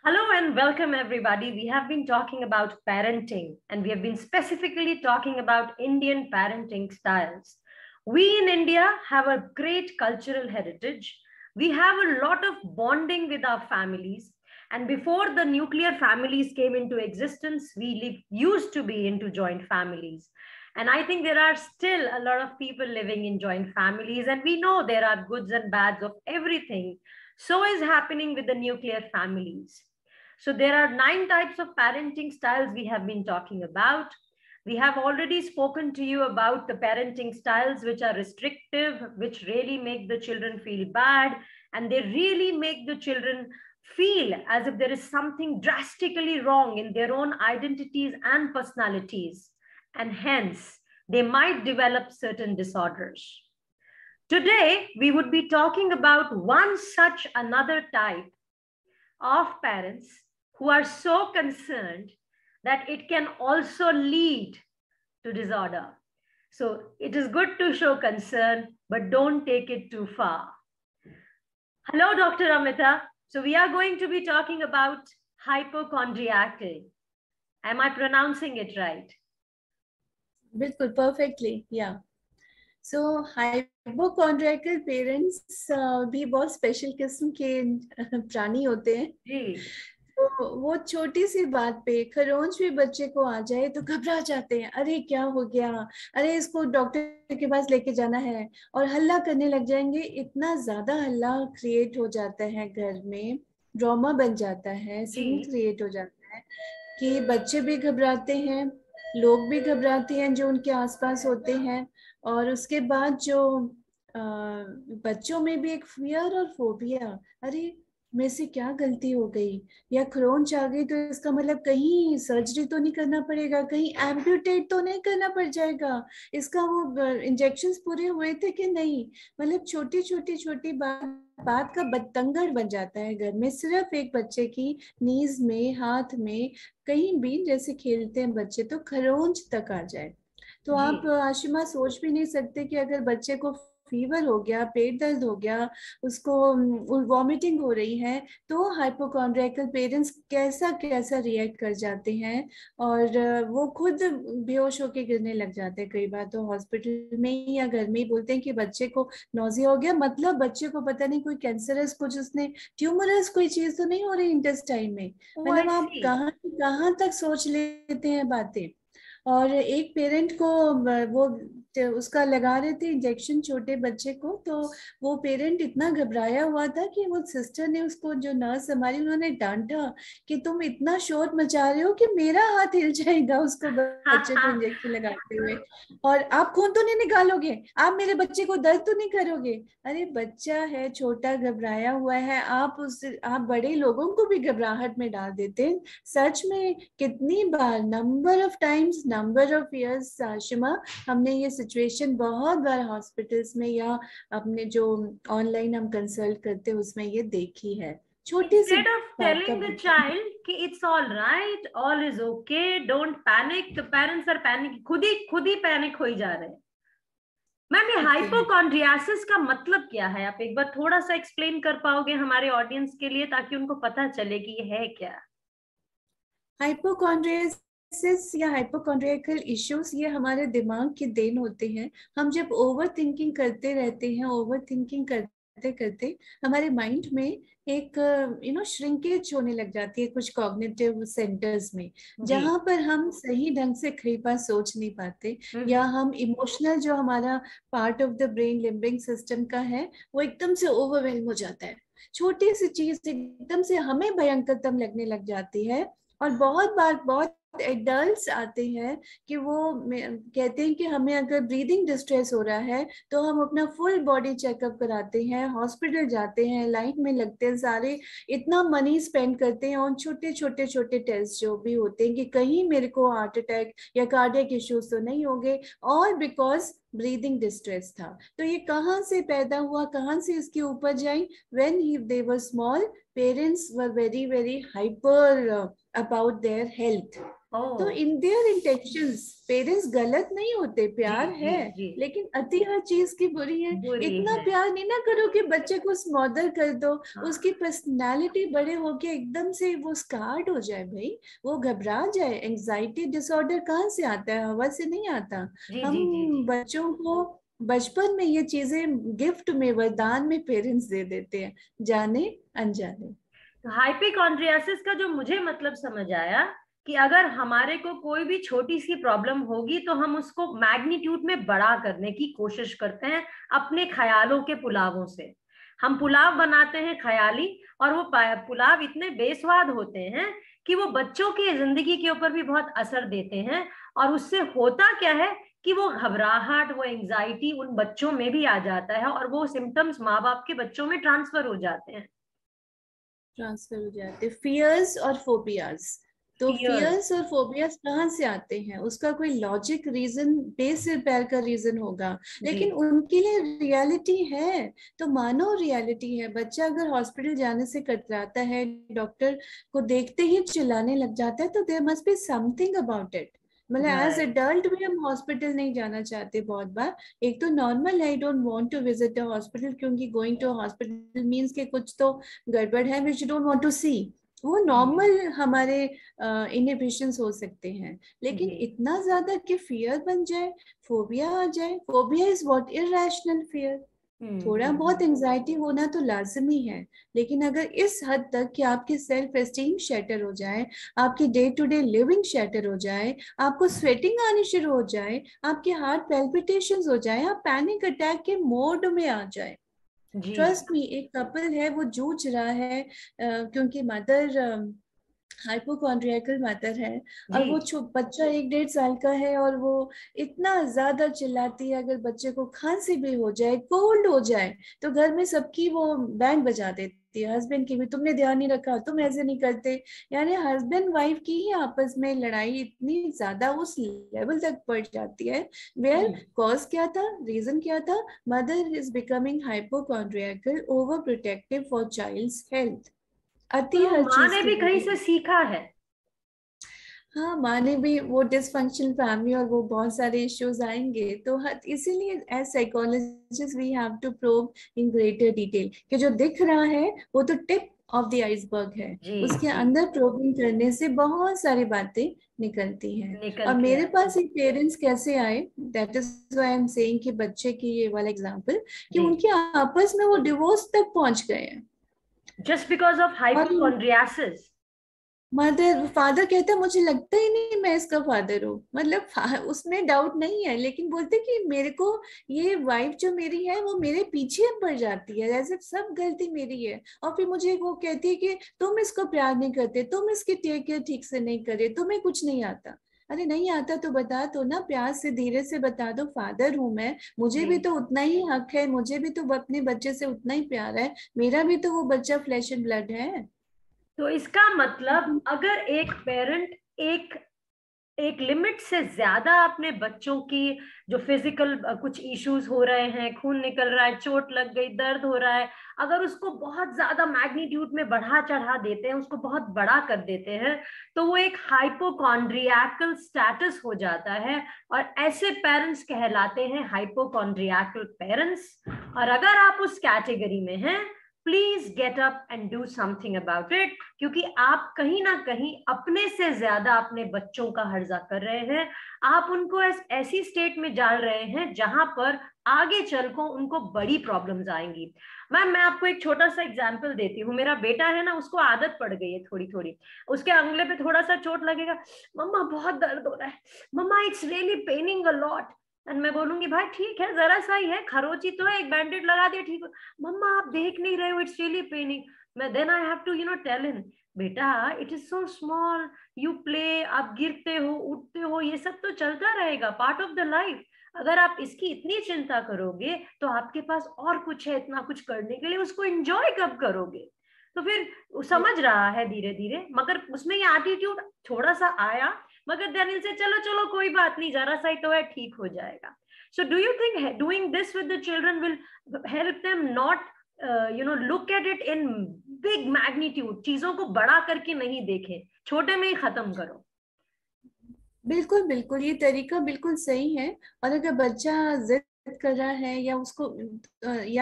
Hello and welcome everybody. We have been talking about parenting and we have been specifically talking about Indian parenting styles. We in India have a great cultural heritage. We have a lot of bonding with our families. And before the nuclear families came into existence, used to be into joint families. And I think there are still a lot of people living in joint families, and we know there are goods and bads of everything. So is happening with the nuclear families. So there are 9 types of parenting styles we have been talking about. We have already spoken to you about the parenting styles which are restrictive, which really make the children feel bad, and they really make the children feel as if there is something drastically wrong in their own identities and personalities, and hence they might develop certain disorders. Today, we would be talking about one such another type of parents who are so concerned that it can also lead to disorder. So it is good to show concern, but don't take it too far. Hello, Dr. Amita. So we are going to be talking about hypochondriacal. Am I pronouncing it right? बिल्कुल perfectly, yeah. So hypochondriacal parents भी बहुत special किस्म के प्राणी होते हैं जी। तो वो छोटी सी बात पे खरोंच भी बच्चे को आ जाए तो घबरा जाते हैं, अरे क्या हो गया, अरे इसको डॉक्टर के पास लेके जाना है, और हल्ला करने लग जाएंगे। इतना ज्यादा हल्ला क्रिएट हो जाता है घर में, ड्रामा बन जाता है, सीन क्रिएट हो जाता है कि बच्चे भी घबराते हैं, लोग भी घबराते हैं जो उनके आसपास होते हैं, और उसके बाद जो बच्चों में भी एक फियर और फोबिया, अरे मेरे से क्या गलती हो गई, या खरोंच आ गई तो इसका मतलब कहीं सर्जरी तो नहीं करना पड़ेगा, कहीं एम्प्यूटेट तो नहीं करना पड़ जाएगा, इसका वो इंजेक्शंस पूरे हुए थे कि नहीं। मतलब छोटी छोटी छोटी बात का बतंगड़ बन जाता है घर में, सिर्फ एक बच्चे की नीज में, हाथ में, कहीं भी जैसे खेलते हैं बच्चे तो खरोंच तक आ जाए। तो आप आशिमा सोच भी नहीं सकते कि अगर बच्चे को फीवर हो गया, पेट दर्द हो गया, उसको वॉमिटिंग हो रही है, तो हाइपोकॉन्ड्रियल पेरेंट्स कैसा कैसा रिएक्ट कर जाते हैं, और वो खुद बेहोश होके गिरने लग जाते हैं। कई बार तो हॉस्पिटल में ही या घर में ही बोलते हैं कि बच्चे को नोजिया हो गया, मतलब बच्चे को पता नहीं कोई कैंसरस, कुछ उसने ट्यूमरस कोई चीज तो नहीं हो रही इंटेस्टाइन में। मतलब आप कहाँ तक सोच लेते हैं बातें। और एक पेरेंट को वो उसका लगा रहे थे इंजेक्शन छोटे बच्चे को, तो वो पेरेंट इतना घबराया हुआ था कि वो सिस्टर ने उसको, जो नर्स हमारी, उन्होंने डांटा कि तुम इतना शोर मचा रहे हो कि मेरा हाथ हिल जाएगा उसको बच्चे को इंजेक्शन लगाते हुए, और आप खून तो नहीं निकालोगे, आप मेरे बच्चे को दर्द तो नहीं करोगे। अरे बच्चा है छोटा, घबराया हुआ है, आप बड़े लोगों को भी घबराहट में डाल देते हैं। सच में कितनी बार, number of times, number of years Ashima, हमने ये सिचुएशन बहुत बार हॉस्पिटल्स में या अपने जो ऑनलाइन हम कंसल्ट करते हैं उसमें ये देखी है। छोटी सी Instead of telling the child कि it's all right, all is okay, don't panic, the parents are panicking, खुद ही पैनिक हो ही जा रहे हैं। मैम, ये हाइपोकॉन्ड्रियासिस का मतलब क्या है? आप एक बार थोड़ा सा एक्सप्लेन कर पाओगे हमारे ऑडियंस के लिए, ताकि उनको पता चले कि ये है क्या? हाइपोकॉन्ड्रियासिस या हाइपोकॉन्ड्रियल इश्यूज, ये हमारे दिमाग की देन होते हैं। हम जब ओवर थिंकिंग करते रहते हैं, ओवर थिंकिंग करते करते हमारे माइंड में एक श्रिंकेज होने लग जाती है कुछ कॉग्निटिव सेंटर्स में, जहां पर हम सही ढंग से कई बार सोच नहीं पाते, या हम इमोशनल जो हमारा part of the brain limbic system का है वो एकदम से ओवरवेल्म हो जाता है। छोटी सी चीज एकदम से हमें भयंकरतम लगने लग जाती है। और बहुत बार बहुत एडल्ट्स आते हैं कि वो कहते हैं कि हमें अगर ब्रीदिंग डिस्ट्रेस हो रहा है तो हम अपना फुल बॉडी चेकअप कराते हैं, हॉस्पिटल जाते हैं, लाइन में लगते हैं, सारे इतना मनी स्पेंड करते हैं और छोटे छोटे छोटे टेस्ट जो भी होते हैं कि कहीं मेरे को हार्ट अटैक या कार्डियक इश्यूज तो नहीं हो गए, और बिकॉज ब्रीदिंग डिस्ट्रेस था। तो ये कहाँ से पैदा हुआ, कहाँ से इसकी उपज आई? When they were small, parents were very hyper about their health, तो इन देयर इंटेंशंस पेरेंट्स गलत नहीं होते, प्यार जी, है, जी, जी, लेकिन अति हर चीज की बुरी है। बुरी इतना है। प्यार नहीं ना करो कि बच्चे को स्मॉदर कर दो, हाँ, उसकी पर्सनालिटी बड़े होके एकदम से वो स्कार्ड हो जाए भाई, वो घबरा जाए। एंजाइटी डिसऑर्डर कहाँ से आता है? हवा से नहीं आता। जी, हम जी, जी, जी। बच्चों को बचपन में ये चीजें गिफ्ट में, वरदान में पेरेंट्स दे देते हैं, जाने अनजाने। तो हाइपोकॉन्ड्रियासिस का जो मुझे मतलब समझ आया कि अगर हमारे को कोई भी छोटी सी प्रॉब्लम होगी तो हम उसको मैग्नीट्यूड में बड़ा करने की कोशिश करते हैं अपने ख्यालों के पुलावों से। हम पुलाव बनाते हैं ख्याली, और वो पुलाव इतने बेस्वाद होते हैं कि वो बच्चों की जिंदगी के ऊपर भी बहुत असर देते हैं। और उससे होता क्या है कि वो घबराहट, वो एंजाइटी उन बच्चों में भी आ जाता है, और वो सिम्टम्स माँ बाप के बच्चों में ट्रांसफर हो जाते हैं। ट्रांसफर हो जाते फियर्स और फोबियाज। तो फियर्स। फियर्स और फोबियाज कहाँ से आते हैं? उसका कोई लॉजिक रीजन, बेस सिर पैर का रीजन होगा, जी, लेकिन उनके लिए रियलिटी है। तो मानो रियलिटी है। बच्चा अगर हॉस्पिटल जाने से कतराता है, डॉक्टर को देखते ही चिल्लाने लग जाता है, तो there must be something about it. मतलब एज राइट। एडल्ट भी हम हॉस्पिटल नहीं जाना चाहते बहुत बार। एक तो normal, I don't want to visit the hospital, क्योंकि गोइंग टू हॉस्पिटल मीन्स के कुछ तो गड़बड़ है which you don't want to see. वो जी, नॉर्मल हमारे इनहिबिशंस हो सकते हैं, लेकिन जी। इतना ज्यादा कि फियर बन जाए, फोबिया आ जाए। Phobia is what? Irrational fear. थोड़ा बहुत एंजाइटी होना तो लाजमी है, लेकिन अगर इस हद तक कि आपकी सेल्फ एस्टीम शैटर हो जाए, आपकी day to day living shatter हो जाए, आपको स्वेटिंग आनी शुरू हो जाए, आपके हार्ट पैल्पिटेशंस हो जाए, आप पैनिक अटैक के मोड में आ जाए। जी, ट्रस्ट मी, एक कपल है, वो जूझ रहा है क्योंकि मदर हाइपोकॉन्ड्रियकल मदर है, जी, और वो बच्चा 1-1.5 साल का है, और वो इतना ज्यादा चिल्लाती है। अगर बच्चे को खांसी भी हो जाए, कोल्ड हो जाए, तो घर में सबकी वो बैंड बजा देती है, हस्बैंड की भी, तुमने ध्यान नहीं रखा, तुम ऐसे नहीं करते। यानी हस्बैंड वाइफ की ही आपस में लड़ाई इतनी ज्यादा उस लेवल तक बढ़ जाती है। वेयर कॉज क्या था, रीजन क्या था? Mother is becoming hypochondriacal, over protective for child's health, और अति वो हर माँ चीज ने की भी कहीं बुरी। से सीखा है। हाँ, माने भी वो डिसफंक्शनल फैमिली, और वो बहुत सारे इश्यूज आएंगे। तो इसीलिए as psychologist we have to probe in greater detail कि जो दिख रहा है वो तो टिप ऑफ द आइसबर्ग है। जी, उसके जी, अंदर प्रोबिंग करने से बहुत सारी बातें निकलती हैं। निकल और के मेरे आती। पास एक पेरेंट्स कैसे आए, that is why I am saying कि बच्चे की ये वाला एग्जांपल, कि जी, उनके आपस में वो डिवोर्स तक पहुंच गए हैं। जस्ट बिकॉज ऑफ और हाइपोकॉन्ड्रियासिस। मदर फादर कहता मुझे लगता ही नहीं मैं इसका फादर हूँ, मतलब उसमें डाउट नहीं है, लेकिन बोलते कि मेरे को ये वाइफ जो मेरी है वो मेरे पीछे पड़ जाती है, जैसे सब गलती मेरी है। और फिर मुझे वो कहती है कि तुम इसको प्यार नहीं करते, तुम इसकी टेक केयर ठीक से नहीं करे, तुम्हें कुछ नहीं आता। अरे नहीं आता तो बता दो ना, प्यार से धीरे से बता दो, फादर हूं मैं, मुझे जी। भी तो उतना ही हक है, मुझे भी तो अपने बच्चे से उतना ही प्यार है, मेरा भी तो वो बच्चा फ्लैश एंड ब्लड है। तो इसका मतलब अगर एक पेरेंट एक एक लिमिट से ज्यादा अपने बच्चों की जो फिजिकल कुछ इश्यूज हो रहे हैं, खून निकल रहा है, चोट लग गई, दर्द हो रहा है, अगर उसको बहुत ज्यादा मैग्नीट्यूड में बढ़ा चढ़ा देते हैं, उसको बहुत बड़ा कर देते हैं, तो वो एक हाइपोकॉन्ड्रियाकल स्टेटस हो जाता है। और ऐसे पेरेंट्स कहलाते हैं हाइपोकॉन्ड्रियाकल पेरेंट्स। और अगर आप उस कैटेगरी में हैं, please get up and do something about it, क्योंकि आप कहीं ना कहीं अपने से ज्यादा अपने बच्चों का हर्जा कर रहे हैं। आप उनको ऐसी स्टेट में डाल रहे हैं जहां पर आगे चल को उनको बड़ी प्रॉब्लम्स आएंगी। मैम, मैं आपको एक छोटा सा एग्जांपल देती हूँ। मेरा बेटा है ना, उसको आदत पड़ गई है थोड़ी थोड़ी, उसके अंगले पे थोड़ा सा चोट लगेगा, मम्मा बहुत दर्द हो रहा है, mamma it's really paining a lot. And मैं बोलूंगी भाई ठीक है, जरा सा ही है, खरोची तो है, एक बैंडेड लगा दिया ठीक हो। मम्मा आप देख नहीं रहे हो, इट्स रियली पेनिंग। मैं then I have to tell him, बेटा it is so small, you play, आप गिरते हो उठते हो, ये सब तो चलता रहेगा, पार्ट ऑफ द लाइफ। अगर आप इसकी इतनी चिंता करोगे तो आपके पास और कुछ है इतना कुछ करने के लिए, उसको एंजॉय कब करोगे? तो फिर वो समझ रहा है धीरे धीरे, मगर उसमें ये एटीट्यूड थोड़ा सा आया, मगर दनिल से चलो चलो कोई बात नहीं, जरा सा ही तो है, ठीक हो जाएगा। So do you think doing this with the children will help them not look at it in big magnitude? चीजों को बड़ा करके नहीं देखें, छोटे में ही खत्म करो। बिल्कुल बिल्कुल, ये तरीका बिल्कुल सही है। और अगर बच्चा जिद कर रहा है या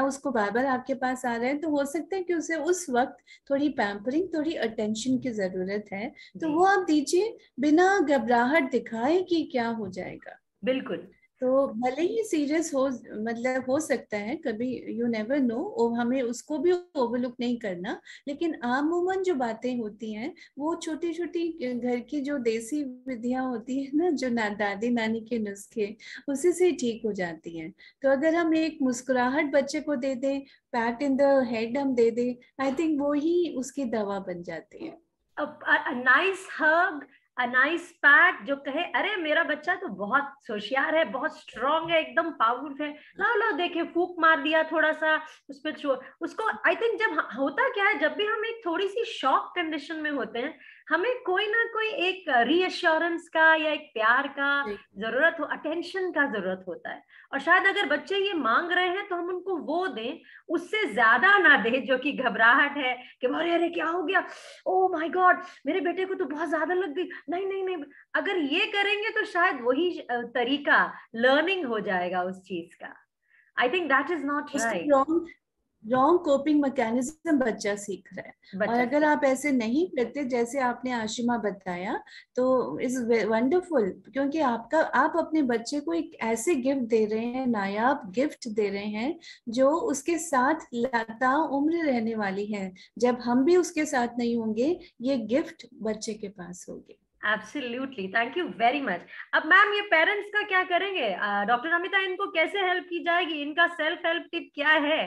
उसको बार बार आपके पास आ रहा है, तो हो सकता है कि उसे उस वक्त थोड़ी पैम्परिंग, थोड़ी अटेंशन की जरूरत है। तो जी वो आप दीजिए, बिना घबराहट दिखाए कि क्या हो जाएगा। बिल्कुल। तो भले ही सीरियस हो, मतलब हो सकता है कभी, यू नेवर नो, और हमें उसको भी ओवरलुक नहीं करना। लेकिन आमूमन जो बातें होती हैं, वो छोटी छोटी घर की जो देसी विधियां होती है ना, जो दादी नानी के नुस्खे, उसी से ठीक हो जाती हैं। तो अगर हम एक मुस्कुराहट बच्चे को दे दें, पैट इन द हेड हम दे दें, आई थिंक वो ही उसकी दवा बन जाती है। a nice hug, a nice pat जो कहे अरे मेरा बच्चा तो बहुत होशियार है, बहुत स्ट्रांग है, एकदम पावरफुल है, लो लो देखे फूक मार दिया थोड़ा सा उस पर उसको। आई थिंक जब होता क्या है, जब भी हम एक थोड़ी सी शॉक कंडीशन में होते हैं, हमें कोई ना कोई एक रीअश्योरेंस का या एक प्यार का जरूरत हो, अटेंशन का जरूरत होता है। और शायद अगर बच्चे ये मांग रहे हैं तो हम उनको वो दें, उससे ज्यादा ना दें जो कि घबराहट है कि अरे अरे क्या हो गया, ओ माय गॉड मेरे बेटे को तो बहुत ज्यादा लग गई, नहीं नहीं नहीं। अगर ये करेंगे तो शायद वही तरीका लर्निंग हो जाएगा उस चीज का। आई थिंक दैट इज नॉट उसका राइट। रॉन्ग कोपिंग मैकेनिज्म बच्चा सीख रहा है। और बच्चा अगर सीख। आप ऐसे नहीं करते जैसे आपने आशिमा बताया, तो इज वंडरफुल, क्योंकि आप अपने बच्चे को एक ऐसे गिफ्ट दे रहे हैं, नायाब गिफ्ट दे रहे हैं, जो उसके साथ लता उम्र रहने वाली है। जब हम भी उसके साथ नहीं होंगे, ये गिफ्ट बच्चे के पास होगी। Absolutely, thank you very much. अब मैम ये पेरेंट्स का क्या करेंगे? डॉक्टर अमिता, इनको कैसे हेल्प की जाएगी? इनका सेल्फ हेल्प टिप क्या है?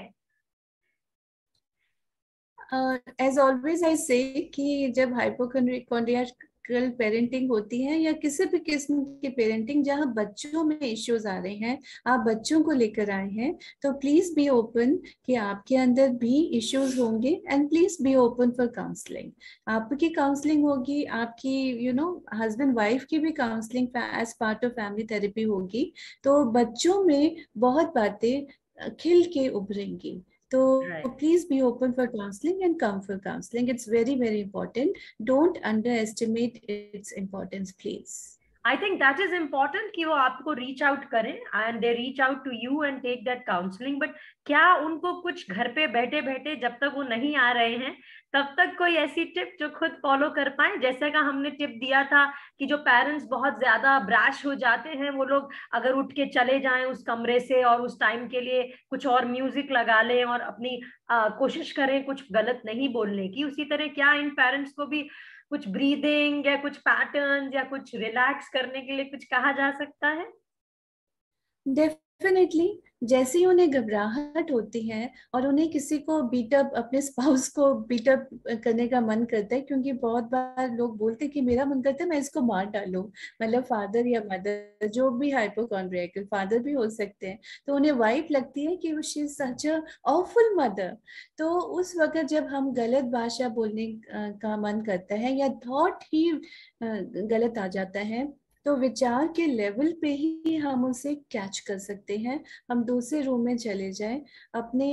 एज ऑलवेज आई से कि जब हाइपोकॉन्ड्रियल पेरेंटिंग होती है, या किसी भी किस्म की पेरेंटिंग जहां बच्चों में इश्यूज आ रहे हैं, आप बच्चों को लेकर आए हैं, तो प्लीज बी ओपन कि आपके अंदर भी इश्यूज होंगे, and please be open for counselling. आपकी काउंसलिंग होगी, आपकी हस्बैंड वाइफ की भी counselling as part of family therapy होगी। तो बच्चों में बहुत बातें खिल के उभरेंगी। तो right. please be open for counseling and come for counseling. It's very, very important. Don't underestimate its importance, please. I think that is important कि वो आपको रीच आउट करें and they reach out to you and take that counselling. But क्या उनको कुछ घर पे बैठे बैठे, जब तक वो नहीं आ रहे हैं, तब तक कोई ऐसी टिप जो खुद फॉलो कर पाए? जैसे का हमने टिप दिया था कि जो पेरेंट्स बहुत ज्यादा ब्रैश हो जाते हैं, वो लोग अगर उठ के चले जाएं उस कमरे से और उस टाइम के लिए कुछ और म्यूजिक लगा लें और अपनी कोशिश करें कुछ गलत नहीं बोलने की, उसी तरह क्या इन पेरेंट्स को भी कुछ ब्रीदिंग या कुछ पैटर्न या कुछ रिलैक्स करने के लिए कुछ कहा जा सकता है? डेफिनेटली, जैसे ही उन्हें घबराहट होती है और उन्हें किसी को बीटअप, अपने स्पाउस को बीटअप करने का मन करता है, क्योंकि बहुत बार लोग बोलते हैं कि मेरा मन करता है मैं इसको मार डालूं, मतलब फादर या मदर, जो भी हाइपोकॉन्ड्रियल, फादर भी हो सकते हैं, तो उन्हें वाइफ लगती है कि she is such a awful mother. तो उस वक्त जब हम गलत भाषा बोलने का मन करता है, या थॉट ही गलत आ जाता है, तो विचार के लेवल पे ही हम उसे कैच कर सकते हैं। हम दूसरे रूम में चले जाएं, अपने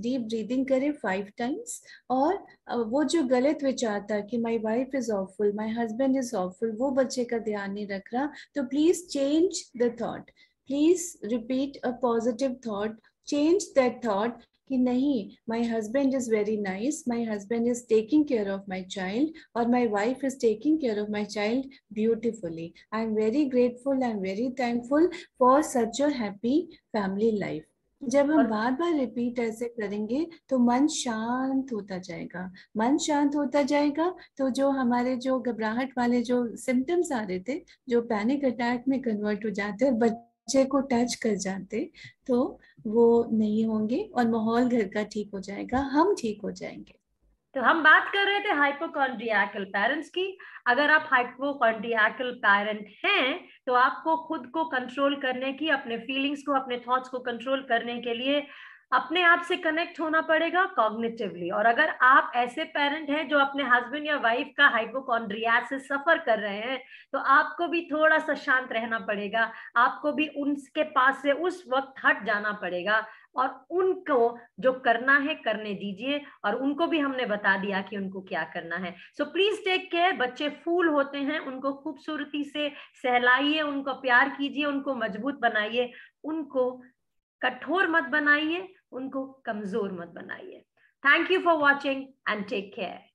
डीप ब्रीदिंग करें 5 टाइम्स, और वो जो गलत विचार था कि my wife is awful, my husband is awful, वो बच्चे का ध्यान नहीं रख रहा, तो please change the thought, please repeat a positive thought, change that thought कि नहीं, my husband is very nice, my husband is taking care of my child, और my wife is taking care of my child beautifully. I'm very grateful, I'm very thankful for such a happy family life. जब हम और बार बार repeat ऐसे करेंगे, तो मन शांत होता जाएगा। मन शांत होता जाएगा, तो जो हमारे जो घबराहट वाले जो सिम्टम्स आ रहे थे, जो पैनिक अटैक में कन्वर्ट हो जाते और बच्चे को टच कर जाते, तो वो नहीं होंगे, और माहौल घर का ठीक हो जाएगा, हम ठीक हो जाएंगे। तो हम बात कर रहे थे हाइपोकॉन्ड्रियाकल पेरेंट्स की। अगर आप हाइपोकॉन्ड्रियाकल पेरेंट हैं तो आपको खुद को कंट्रोल करने की, अपने फीलिंग्स को, अपने थॉट्स को कंट्रोल करने के लिए अपने आप से कनेक्ट होना पड़ेगा कॉग्निटिवली। और अगर आप ऐसे पेरेंट हैं जो अपने हस्बैंड या वाइफ का हाइपोकॉन्ड्रिया से सफर कर रहे हैं, तो आपको भी थोड़ा सा शांत रहना पड़ेगा, आपको भी उनके पास से उस वक्त हट जाना पड़ेगा। और उनको जो करना है करने दीजिए, और उनको भी हमने बता दिया कि उनको क्या करना है। So please take care. बच्चे फूल होते हैं, उनको खूबसूरती से सहलाइए, उनको प्यार कीजिए, उनको मजबूत बनाइए, उनको कठोर मत बनाइए, उनको कमजोर मत बनाइए। Thank you for watching and take care.